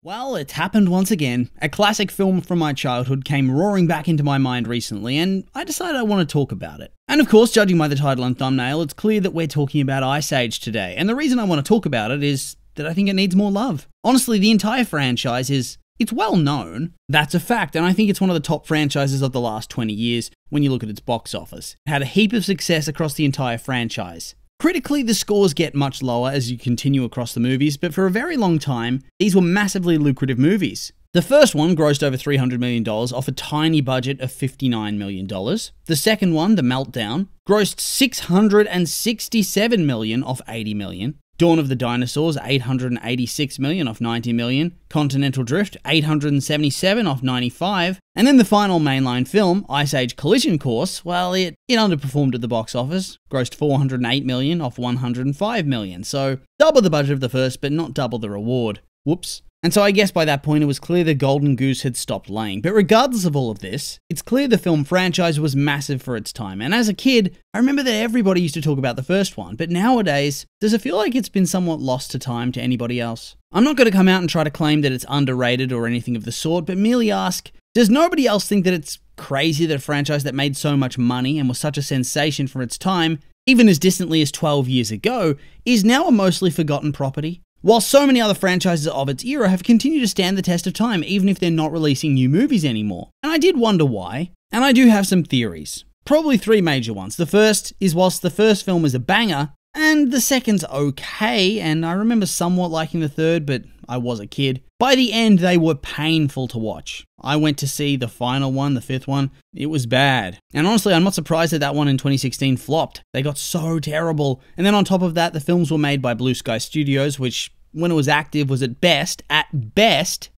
Well, it's happened once again. A classic film from my childhood came roaring back into my mind recently, and I decided I want to talk about it. And of course, judging by the title and thumbnail, it's clear that we're talking about Ice Age today, and the reason I want to talk about it is that I think it needs more love. Honestly, the entire franchise it's well known. That's a fact, and I think it's one of the top franchises of the last 20 years when you look at its box office. It had a heap of success across the entire franchise. Critically, the scores get much lower as you continue across the movies, but for a very long time, these were massively lucrative movies. The first one grossed over $300 million off a tiny budget of $59 million. The second one, The Meltdown, grossed $667 million off $80 million. Dawn of the Dinosaurs, $886 million off $90 million. Continental Drift, $877 off $95. And then the final mainline film, Ice Age Collision Course, well, it underperformed at the box office, grossed $408 million off $105 million. So double the budget of the first, but not double the reward. Whoops. And so I guess by that point it was clear the golden goose had stopped laying. But regardless of all of this, it's clear the film franchise was massive for its time. And as a kid, I remember that everybody used to talk about the first one. But nowadays, does it feel like it's been somewhat lost to time to anybody else? I'm not going to come out and try to claim that it's underrated or anything of the sort, but merely ask, does nobody else think that it's crazy that a franchise that made so much money and was such a sensation for its time, even as distantly as 12 years ago, is now a mostly forgotten property? While so many other franchises of its era have continued to stand the test of time, even if they're not releasing new movies anymore. And I did wonder why, and I do have some theories. Probably three major ones. The first is whilst the first film is a banger, and the second's okay, and I remember somewhat liking the third, but I was a kid. By the end, they were painful to watch. I went to see the final one, the fifth one. It was bad. And honestly, I'm not surprised that one in 2016 flopped. They got so terrible. And then on top of that, the films were made by Blue Sky Studios, which, when it was active, was at best,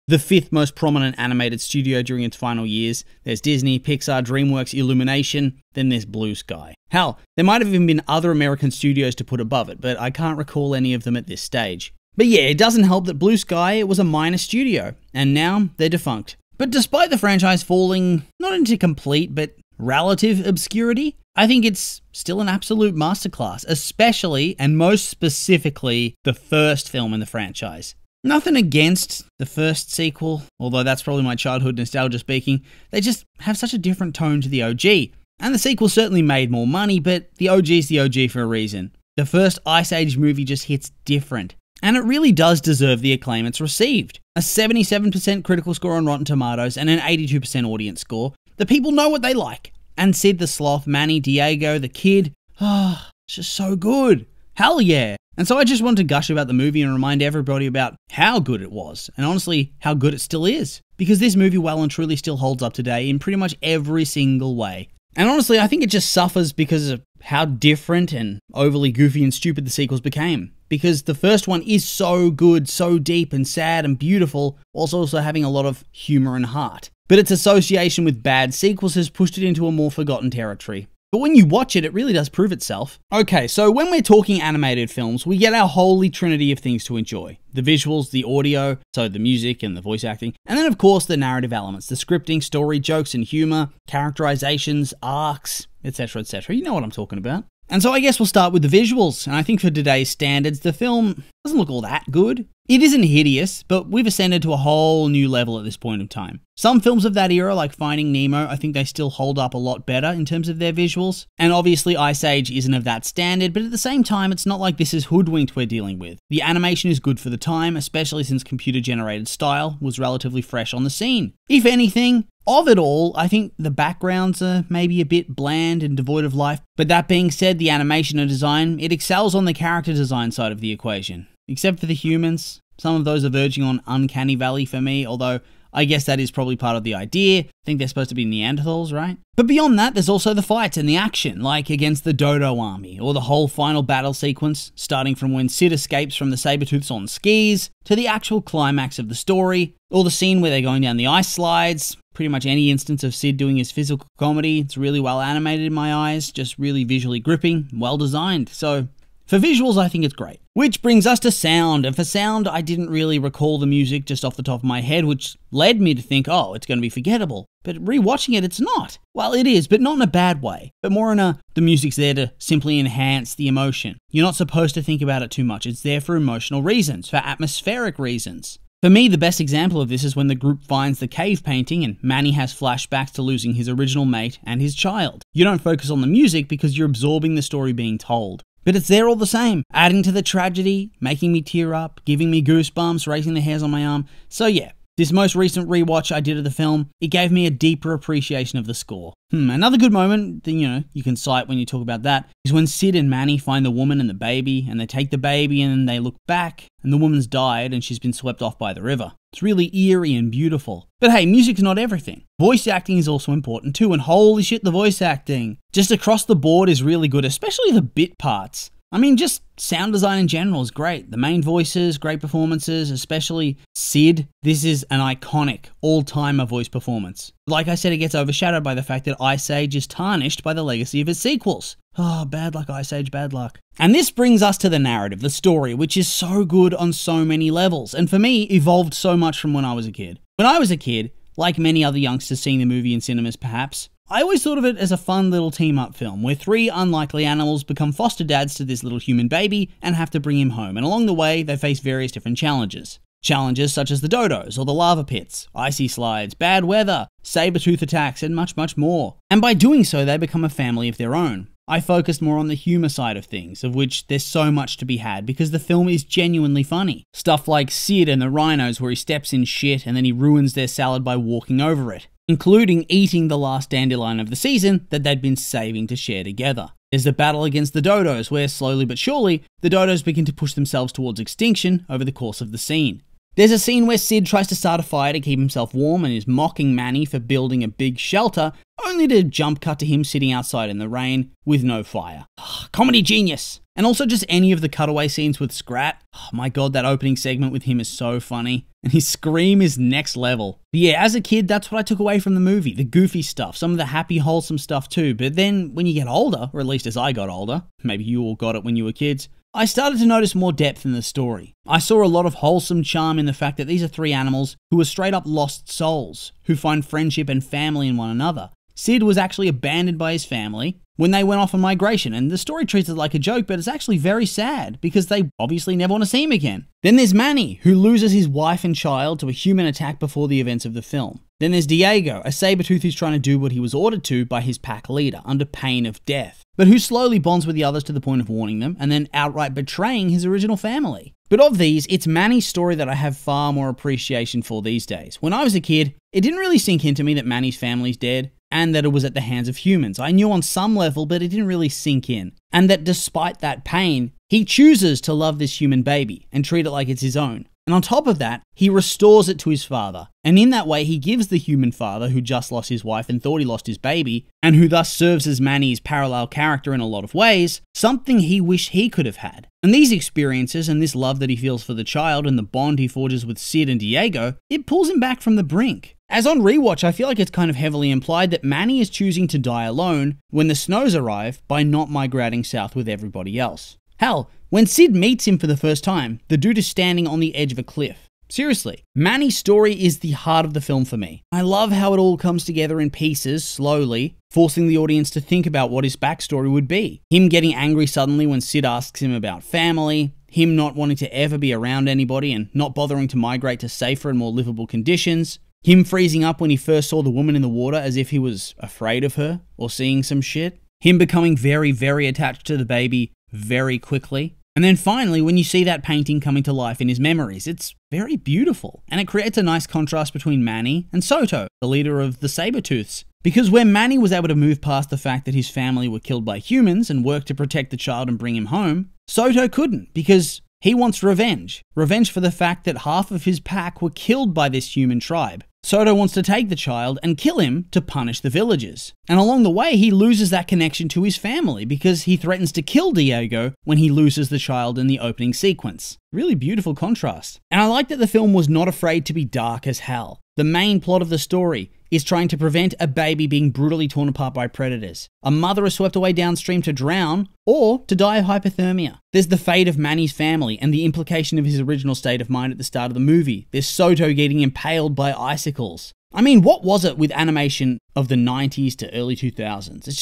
the fifth most prominent animated studio during its final years. There's Disney, Pixar, DreamWorks, Illumination, then there's Blue Sky. Hell, there might have even been other American studios to put above it, but I can't recall any of them at this stage. But yeah, it doesn't help that Blue Sky, it was a minor studio, and now they're defunct. But despite the franchise falling not into complete, but relative obscurity, I think it's still an absolute masterclass, especially and most specifically the first film in the franchise. Nothing against the first sequel, although that's probably my childhood nostalgia speaking. They just have such a different tone to the OG. And the sequel certainly made more money, but the OG's the OG for a reason. The first Ice Age movie just hits different. And it really does deserve the acclaim it's received. A 77% critical score on Rotten Tomatoes and an 82% audience score. The people know what they like. And Sid the Sloth, Manny, Diego, the kid, it's just so good. Hell yeah. And so I just wanted to gush about the movie and remind everybody about how good it was, and honestly, how good it still is. Because this movie well and truly still holds up today in pretty much every single way. And honestly, I think it just suffers because of how different and overly goofy and stupid the sequels became. Because the first one is so good, so deep and sad and beautiful, whilst also having a lot of humor and heart. But its association with bad sequels has pushed it into a more forgotten territory. But when you watch it, it really does prove itself. Okay, so when we're talking animated films, we get our holy trinity of things to enjoy. The visuals, the audio, so the music and the voice acting, and then of course the narrative elements, the scripting, story, jokes and humor, characterizations, arcs, etc, etc. You know what I'm talking about. And so I guess we'll start with the visuals, and I think for today's standards, the film doesn't look all that good. It isn't hideous, but we've ascended to a whole new level at this point in time. Some films of that era, like Finding Nemo, I think they still hold up a lot better in terms of their visuals. And obviously Ice Age isn't of that standard, but at the same time, it's not like this is Hoodwinked we're dealing with. The animation is good for the time, especially since computer-generated style was relatively fresh on the scene. If anything, of it all, I think the backgrounds are maybe a bit bland and devoid of life. But that being said, the animation and design, it excels on the character design side of the equation. Except for the humans. Some of those are verging on Uncanny Valley for me, although I guess that is probably part of the idea. I think they're supposed to be Neanderthals, right? But beyond that, there's also the fights and the action, like against the Dodo Army, or the whole final battle sequence, starting from when Sid escapes from the Sabertooths on skis, to the actual climax of the story, or the scene where they're going down the ice slides. Pretty much any instance of Sid doing his physical comedy, it's really well animated in my eyes, just really visually gripping, well designed. So for visuals, I think it's great. Which brings us to sound, and for sound, I didn't really recall the music just off the top of my head, which led me to think, oh, it's going to be forgettable. But rewatching it, it's not. Well, it is, but not in a bad way, but more in the music's there to simply enhance the emotion. You're not supposed to think about it too much. It's there for emotional reasons, for atmospheric reasons. For me, the best example of this is when the group finds the cave painting and Manny has flashbacks to losing his original mate and his child. You don't focus on the music because you're absorbing the story being told. But it's there all the same, adding to the tragedy, making me tear up, giving me goosebumps, raising the hairs on my arm. So yeah, this most recent rewatch I did of the film, it gave me a deeper appreciation of the score. Another good moment that, you can cite when you talk about that is when Sid and Manny find the woman and the baby, and they take the baby and they look back, and the woman's died and she's been swept off by the river. It's really eerie and beautiful. But hey, music's not everything. Voice acting is also important too, and holy shit, the voice acting. Just across the board is really good, especially the bit parts. I mean, just sound design in general is great. The main voices, great performances, especially Sid. This is an iconic, all-timer voice performance. Like I said, it gets overshadowed by the fact that Ice Age is tarnished by the legacy of its sequels. Oh, bad luck, Ice Age, bad luck. And this brings us to the narrative, the story, which is so good on so many levels, and for me, evolved so much from when I was a kid. When I was a kid, like many other youngsters seeing the movie in cinemas perhaps, I always thought of it as a fun little team-up film where three unlikely animals become foster dads to this little human baby and have to bring him home, and along the way they face various different challenges. Challenges such as the dodos or the lava pits, icy slides, bad weather, saber-tooth attacks, and much, much more. And by doing so, they become a family of their own. I focused more on the humour side of things, of which there's so much to be had because the film is genuinely funny. Stuff like Sid and the rhinos where he steps in shit and then he ruins their salad by walking over it, including eating the last dandelion of the season that they'd been saving to share together. There's the battle against the dodos where, slowly but surely, the dodos begin to push themselves towards extinction over the course of the scene. There's a scene where Sid tries to start a fire to keep himself warm and is mocking Manny for building a big shelter, only to jump cut to him sitting outside in the rain with no fire. Comedy genius! And also just any of the cutaway scenes with Scrat. Oh my god, that opening segment with him is so funny. And his scream is next level. But yeah, as a kid, that's what I took away from the movie. The goofy stuff, some of the happy, wholesome stuff too. But then when you get older, or at least as I got older, maybe you all got it when you were kids, I started to notice more depth in the story. I saw a lot of wholesome charm in the fact that these are three animals who are straight up lost souls, who find friendship and family in one another. Sid was actually abandoned by his family when they went off on migration, and the story treats it like a joke, but it's actually very sad because they obviously never want to see him again. Then there's Manny, who loses his wife and child to a human attack before the events of the film. Then there's Diego, a saber-tooth who's trying to do what he was ordered to by his pack leader under pain of death, but who slowly bonds with the others to the point of warning them and then outright betraying his original family. But of these, it's Manny's story that I have far more appreciation for these days. When I was a kid, it didn't really sink into me that Manny's family's dead, and that it was at the hands of humans. I knew on some level, but it didn't really sink in. And that despite that pain, he chooses to love this human baby and treat it like it's his own. And on top of that, he restores it to his father. And in that way, he gives the human father who just lost his wife and thought he lost his baby, and who thus serves as Manny's parallel character in a lot of ways, something he wished he could have had. And these experiences and this love that he feels for the child and the bond he forges with Sid and Diego, it pulls him back from the brink. As on rewatch, I feel like it's kind of heavily implied that Manny is choosing to die alone when the snows arrive by not migrating south with everybody else. Hell, when Sid meets him for the first time, the dude is standing on the edge of a cliff. Seriously, Manny's story is the heart of the film for me. I love how it all comes together in pieces, slowly, forcing the audience to think about what his backstory would be. Him getting angry suddenly when Sid asks him about family, him not wanting to ever be around anybody and not bothering to migrate to safer and more livable conditions, him freezing up when he first saw the woman in the water as if he was afraid of her or seeing some shit, him becoming very, very attached to the baby very quickly. And then finally, when you see that painting coming to life in his memories, it's very beautiful. And it creates a nice contrast between Manny and Soto, the leader of the Sabertooths. Because where Manny was able to move past the fact that his family were killed by humans and work to protect the child and bring him home, Soto couldn't, because he wants revenge. Revenge for the fact that half of his pack were killed by this human tribe. Soto wants to take the child and kill him to punish the villagers. And along the way, he loses that connection to his family because he threatens to kill Diego when he loses the child in the opening sequence. Really beautiful contrast. And I like that the film was not afraid to be dark as hell. The main plot of the story is trying to prevent a baby being brutally torn apart by predators. A mother is swept away downstream to drown or to die of hypothermia. There's the fate of Manny's family and the implication of his original state of mind at the start of the movie. There's Soto getting impaled by icicles. I mean, what was it with animation of the 90s to early 2000s? It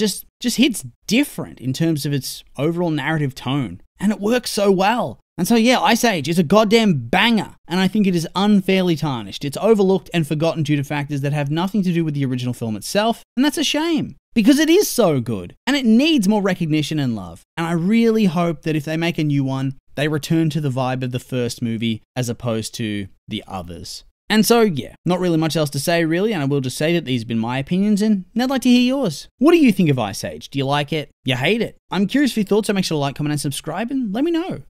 just hits different in terms of its overall narrative tone. And it works so well. And so yeah, Ice Age is a goddamn banger, and I think it is unfairly tarnished. It's overlooked and forgotten due to factors that have nothing to do with the original film itself, and that's a shame. Because it is so good, and it needs more recognition and love. And I really hope that if they make a new one, they return to the vibe of the first movie as opposed to the others. And so, yeah, not really much else to say really, and I will just say that these have been my opinions, and I'd like to hear yours. What do you think of Ice Age? Do you like it? You hate it? I'm curious for your thoughts, so make sure to like, comment, and subscribe, and let me know.